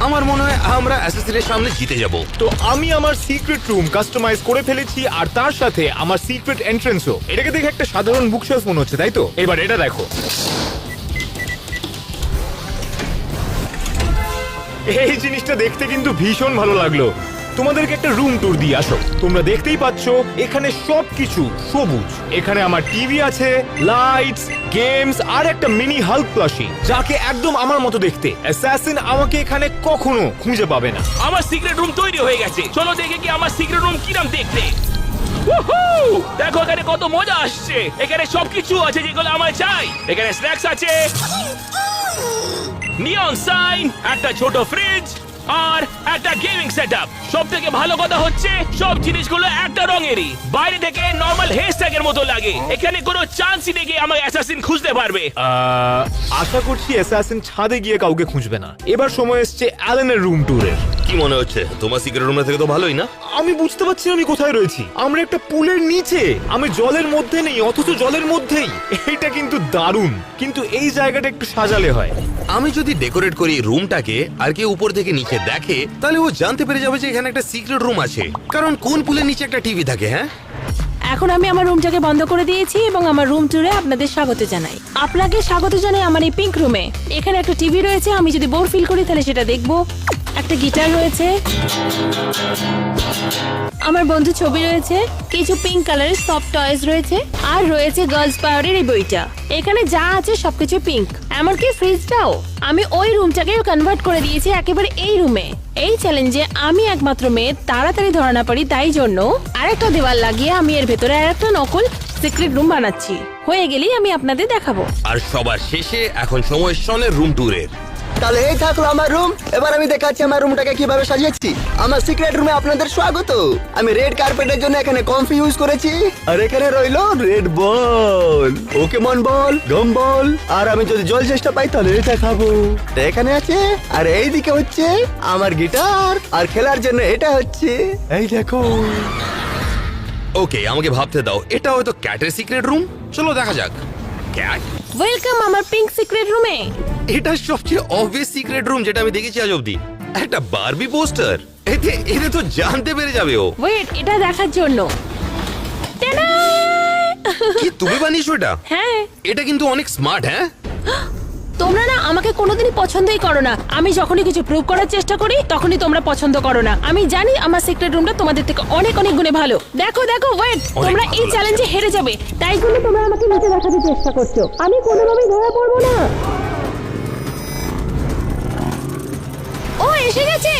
আমার মনে হয় আমরা অ্যাসেসিনের সামনে জিতে যাব। তো আমি আমার সিক্রেট রুম কাস্টমাইজ করে ফেলেছি, আর তার সাথে আমার সিক্রেট এন্ট্রান্সও। এটাকে দেখে একটা সাধারণ বুকশেলফ মনে হচ্ছে, তাই তো? এবার এটা দেখো, এই জিনিসটা দেখতে কিন্তু ভীষণ ভালো লাগলো। তোমাদেরকে একটা রুম ট্যুর দিয়ে আসো। তোমরা দেখতেই পাচ্ছ এখানে সবকিছু সবুজ। এখানে আমার টিভি আছে, লাইটস, গেমস আর একটা মিনি হাল্ক প্লাশি, যাকে একদম আমার মতো দেখতে। অ্যাসাসিন আমাকে এখানে কখনো খুঁজে পাবে না। আমার সিক্রেট রুম তৈরি হয়ে গেছে। চলো দেখে কি আমার সিক্রেট রুম কিরম দেখতে। দেখো এখানে কত মজা আসছে। এখানে সবকিছু আছে যেগুলো আমার চাই। এখানে স্ন্যাক্স আছে, নিয়ন সাইন, একটা ছোট ফ্রিজ আর একটা গেমিং সেটআপ। সবথেকে ভালো কথা হচ্ছে সব জিনিসগুলো একটা রঙেরই। বাইরে থেকে নরমাল হেয়ারস্টাইলের মতো লাগে। এখানে কোনো চান্সই নেই আমার অ্যাসাসিন খুঁজতে পারবে। আশা করছি অ্যাসাসিন ছাদে গিয়ে কাউকে খুঁজবে না। এবার সময় এসছে অ্যালেনের রুম ট্যুরের। কি মনে হচ্ছে? তোমার সিক্রেট রুমে থেকে তো ভালোই না? আমি বুঝতে পারছি না আমি কোথায় রয়েছি। আমরা একটা পুলের নিচে, আমি জলের মধ্যে নেই, অথচ জলের মধ্যেই। এটা কিন্তু দারুণ, কিন্তু এই জায়গাটা একটু সাজালে হয়। আমি যদি ডেকোরেট করি রুমটাকে আর কেউ উপর থেকে নিচে দেখে, তাহলে ও জানতে পেরে যাবে যে এখানে একটা সিক্রেট রুম আছে। কারণ কোন পুলের নিচে একটা টিভি থাকে? হ্যাঁ, এখন আমি আমার রুমটাকে বন্ধ করে দিয়েছি এবং আমার রুম ট্যুরে আপনাদের স্বাগত জানাই। আপনাকে স্বাগত জানাই আমার এই পিঙ্ক রুমে। এখানে একটা টিভি রয়েছে, আমি যদি বোর ফিল করি তাহলে সেটা দেখবো। একটা গিটার রয়েছে, আমার বন্ধু ছবি রয়েছে, কিছু পিঙ্ক কালারের সফট টয়েস রয়েছে, আর রয়েছে গার্লস পাওয়ারের এই বইটা। এখানে যা আছে সবকিছু পিঙ্ক, এমনকি ফ্রিজটাও। আমি ওই রুমটাকে কনভার্ট করে দিয়েছি একেবারে এই রুমে। এই চ্যালেঞ্জে আমি একমাত্র মেয়ে, তাড়াতাড়ি ধরা না পারি, তাই জন্য আরেকটা দেওয়াল লাগিয়ে আমি এর ভেতরে আরেকটা নকল সিক্রেট রুম বানাচ্ছি। হয়ে গেলেই আমি আপনাদের দেখাবো। আর সবার শেষে এখন সময় শনের রুম ট্যুরের। তাহলে এই থাকলো আমার রুম। এবার আমি দেখাচ্ছি আমার রুমটাকে কিভাবে সাজিয়েছি। আমার সিক্রেট রুমে আপনাদের স্বাগত। আমি রেড কার্পেটের জন্য এখানে কমফি ইউজ করেছি, আর এখানে রইলো রেড বল, পোকেমন বল, গম বল, আর আমি যদি জল চেষ্টা পাই তাহলে এটা খাবো। এটা এখানে আছে, আর এইদিকে হচ্ছে আমার গিটার, আর খেলার জন্য এটা হচ্ছে এই দেখো। ওকে, আমাকে ভাবতে দাও। এটা হয়তো ক্যাটের সিক্রেট রুম। চলো দেখা যাক। ক্যাট, ওয়েলকাম আমার পিঙ্ক সিক্রেট রুমে। এটা সবচেয়ে অবভিয়াস সিক্রেট রুম যেটা আমি দেখেছি আজ অব্দি। একটা বারবি পোস্টার, এতে তো জানতে পেরে যাবে ও। ওয়েট, এটা দেখার জন্য। টাডা! কি তুমি বানিয়েছো এটা? হ্যাঁ, এটা কিন্তু অনেক স্মার্ট। হ্যাঁ, তোমরা না আমাকে কোনোদিনই পছন্দই করো না। আমি যখনই কিছু প্রুভ করার চেষ্টা করি তখনই তোমরা পছন্দ করো না। আমি জানি আমার সিক্রেট রুমটা তোমাদের থেকে অনেক অনেক গুণে ভালো। দেখো দেখো, ওয়েট, তোমরা এই চ্যালেঞ্জে হেরে যাবে, তাই জন্য তোমরা আমাকে নিচে দেখাতে চেষ্টা করছো। আমি কোনোভাবেই ধরা পড়বো না। ও এসে গেছে,